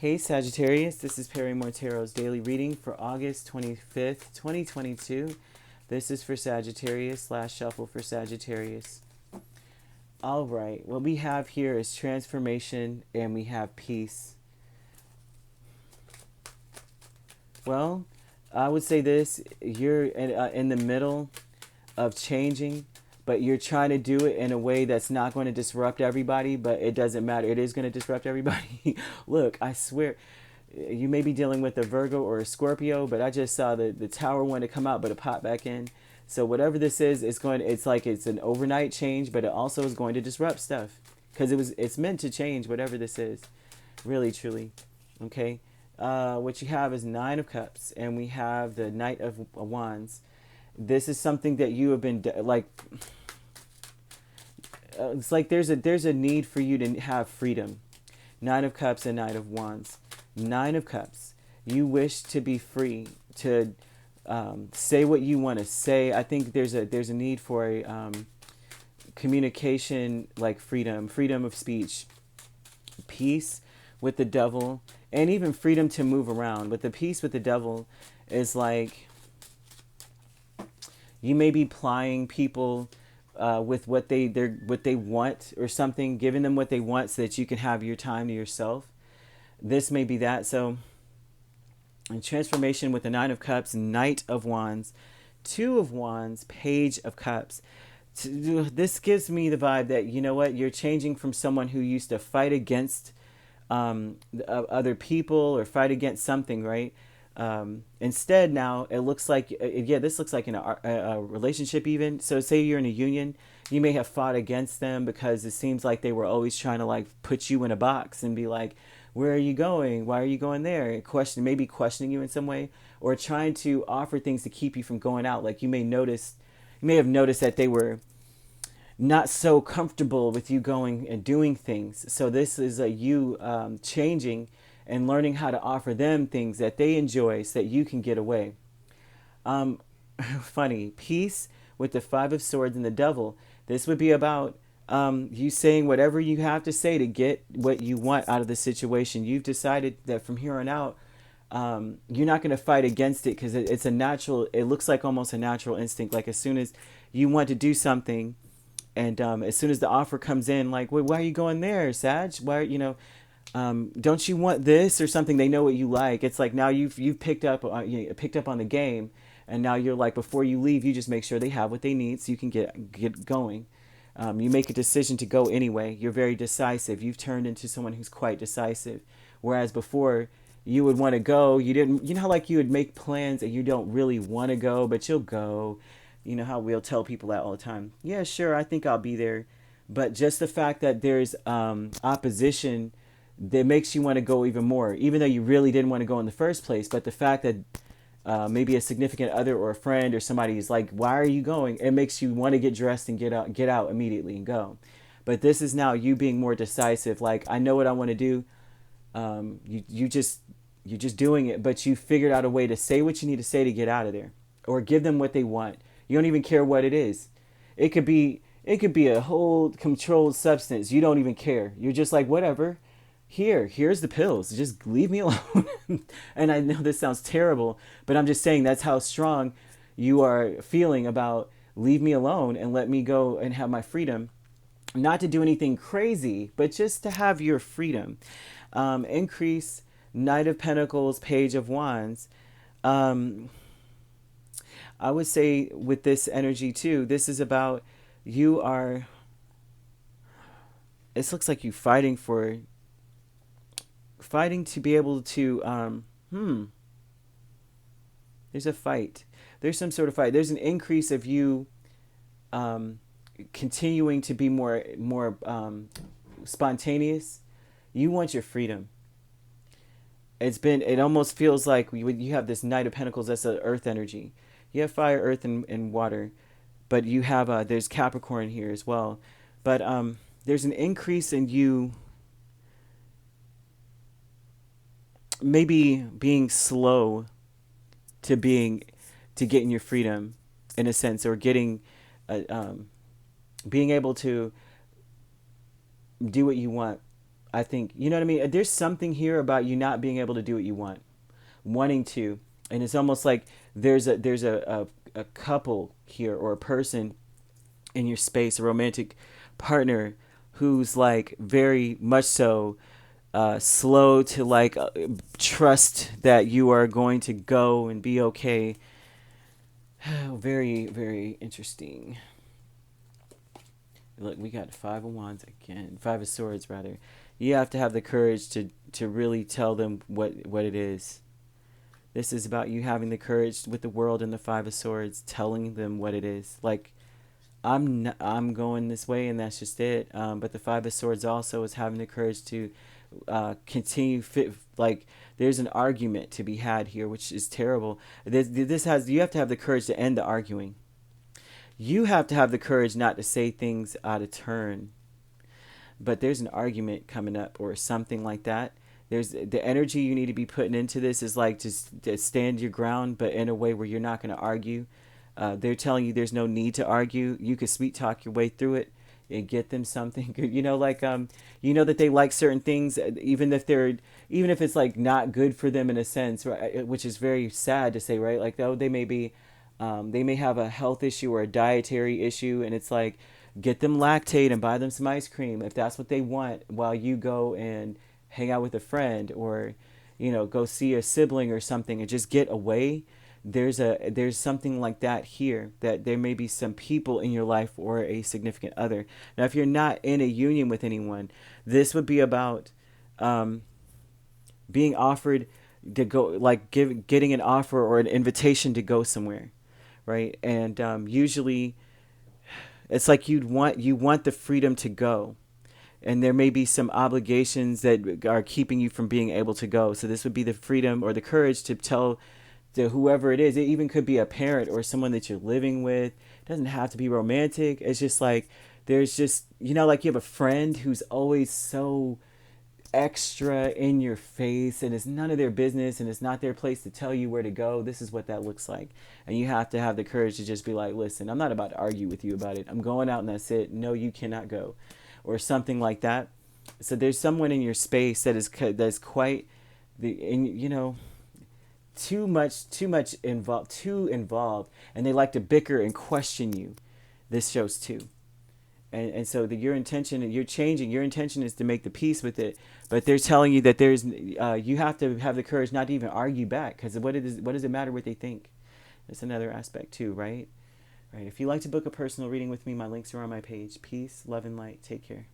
Hey Sagittarius, this is Perrymore Tarot's daily reading for August 25th, 2022. This is for Sagittarius / shuffle for Sagittarius. All right, what we have here is transformation and we have peace. Well, I would say this, you're in the middle of changing, but you're trying to do it in a way that's not going to disrupt everybody, but it doesn't matter. It is going to disrupt everybody. Look, I swear, you may be dealing with a Virgo or a Scorpio, but I just saw the tower one to come out, but it popped back in. So whatever this is, it's like it's an overnight change, but it also is going to disrupt stuff because it's meant to change whatever this is, really, truly. Okay. What you have is Nine of Cups, and we have the Knight of Wands. This is something that you have been it's like there's a need for you to have freedom. Nine of Cups and Knight of Wands. Nine of Cups. You wish to be free to say what you want to say. I think there's a need for a communication, like freedom of speech, peace with the Devil, and even freedom to move around. But the peace with the Devil is like you may be plying people with what they want or something, giving them what they want so that you can have your time to yourself. This may be that. So, in transformation with the Nine of Cups, Knight of Wands, Two of Wands, Page of Cups. This gives me the vibe that, you know what, you're changing from someone who used to fight against other people or fight against something, right? Instead, now it looks like, this looks like in a relationship even. So say you're in a union, you may have fought against them because it seems like they were always trying to like put you in a box and be like, where are you going? Why are you going there? Maybe questioning you in some way, or trying to offer things to keep you from going out. Like you may have noticed that they were not so comfortable with you going and doing things. So this is you changing and learning how to offer them things that they enjoy so that you can get away. Funny. Peace with the Five of Swords and the Devil. This would be about you saying whatever you have to say to get what you want out of the situation. You've decided that from here on out, you're not going to fight against it because it's a natural, it looks like almost a natural instinct. Like as soon as you want to do something and as soon as the offer comes in, like, wait, why are you going there, Sag? Why, don't you want this or something? They know what you like. It's like now you've picked up on the game, and now you're like, before you leave, you just make sure they have what they need so you can get going. You make a decision to go anyway. You're very decisive. You've turned into someone who's quite decisive, whereas before you would want to go. You didn't. You know how like you would make plans and you don't really want to go, but you'll go. You know how we'll tell people that all the time. Yeah, sure, I think I'll be there, but just the fact that there's opposition that makes you want to go even more, even though you really didn't want to go in the first place. But the fact that maybe a significant other or a friend or somebody is like, why are you going? It makes you want to get dressed and get out immediately and go. But this is now you being more decisive. Like, I know what I want to do. You're just doing it, but you figured out a way to say what you need to say to get out of there, or give them what they want. You don't even care what it is. It could be a whole controlled substance. You don't even care. You're just like, whatever. Here's the pills. Just leave me alone. And I know this sounds terrible, but I'm just saying that's how strong you are feeling about leave me alone and let me go and have my freedom. Not to do anything crazy, but just to have your freedom. Increase, Knight of Pentacles, Page of Wands. I would say with this energy too, this is about this looks like you fighting to be able to, there's a fight. There's some sort of fight. There's an increase of you continuing to be more spontaneous. You want your freedom. It almost feels like you have this Knight of Pentacles, that's the earth energy. You have fire, earth, and water, but you have there's Capricorn here as well. But there's an increase in you maybe being slow to getting your freedom in a sense, or getting being able to do what you want I think, you know what I mean? There's something here about you not being able to do what you want, wanting to. And it's almost like there's a couple here, or a person in your space, a romantic partner who's like very much so slow to like trust that you are going to go and be okay. Very, very interesting. Look, we got Five of Wands again. Five of Swords, rather. You have to have the courage to really tell them what it is. This is about you having the courage with the world and the Five of Swords, telling them what it is. Like, I'm going this way, and that's just it. But the Five of Swords also is having the courage to continue. Like, there's an argument to be had here, which is terrible. You have to have the courage to end the arguing. You have to have the courage not to say things out of turn. But there's an argument coming up, or something like that. There's the energy you need to be putting into this is like just to stand your ground, but in a way where you're not going to argue. They're telling you there's no need to argue. You could sweet talk your way through it and get them something. Like you know that they like certain things, even if it's like not good for them in a sense, right? Which is very sad to say, right? Like, oh, they may have a health issue or a dietary issue, and it's like, get them Lactate and buy them some ice cream if that's what they want, while you go and hang out with a friend, or go see a sibling or something, and just get away. There's something like that here, that there may be some people in your life, or a significant other. Now, if you're not in a union with anyone, this would be about being offered to go, like getting an offer or an invitation to go somewhere, right? And usually it's like you want the freedom to go, and there may be some obligations that are keeping you from being able to go. So this would be the freedom or the courage to tell to whoever it is. It even could be a parent or someone that you're living with. It doesn't have to be romantic. It's just like, there's just, like you have a friend who's always so extra in your face, and it's none of their business, and it's not their place to tell you where to go. This is what that looks like. And you have to have the courage to just be like, listen, I'm not about to argue with you about it. I'm going out, and that's it. No, you cannot go. Or something like that. So there's someone in your space that's quite too much involved, too involved, and they like to bicker and question you. This shows too. And so your intention, and you're changing. Your intention is to make the peace with it, but they're telling you that you have to have the courage not to even argue back, because what does it matter what they think? That's another aspect too, right? Right. If you'd like to book a personal reading with me, my links are on my page. Peace, love, and light. Take care.